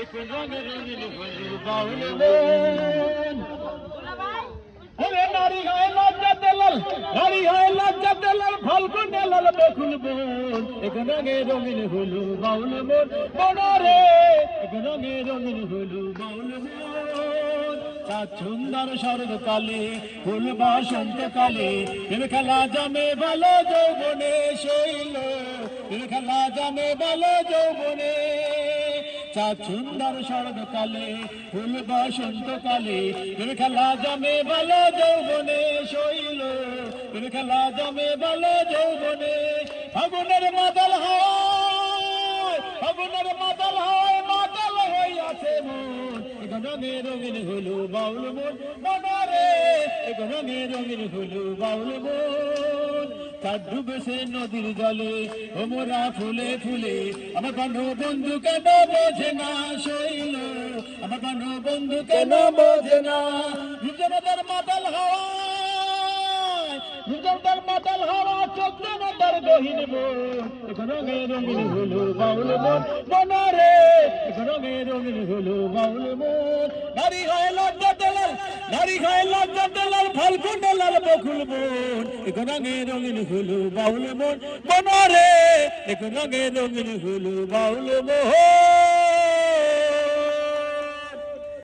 এক রঙে রঙিন হলু বাউল মন ওরে নারী হয় লজ্জাতে লাল নারী হয় লজ্জাতে লাল ফাল্গুনে লাল বকুল বন এক রঙে রঙিন হলু বাউল মন মনরে এক রঙে রঙিন হলু বাউল মন চাঁদ সুন্দর শরৎকালে ফুল বসন্তকালে প্রেম খেলা জমে ভালো যৌবনে শৈল প্রেম খেলা জমে ভালো যৌবনে চাঁদ সুন্দর শরৎকালে ফুল বসন্তকালে প্রেম খেলা জমে ভালো যৌবনে শৈল প্রেম খেলা জমে ভালো যৌবনে ফাগুনের মাতাল হয় ফাগুনের মাতাল হয় মাতাল হইয়াছে মন এক রঙে রঙিন হলু বাউল মন মনরে এক রঙে রঙিন হলু বাউল মন চাঁদ ডুবেছে নদীর জলে ওমরা ফুলে ফুলে আমার বানো বন্ধু কেন বোঝে না শৈল আমার বানো বন্ধু কেন বোঝে না রূপজনতার মাতাল হাওয়া রূপজনতার মাতাল হাওয়া চোদ্দনতার গহীন মন এক রঙে রঙিন হলু বাউল মন মনরে এক রঙে রঙিন হলু বাউল মন নারী হয় লজ্জাতে লাল নারী হয় লজ্জাতে লাল ফাল্গুনে লাল বকুল বন এক রঙে রঙিন হলু বাউল মন মনরে এক রঙে রঙিন হলু বাউল মন।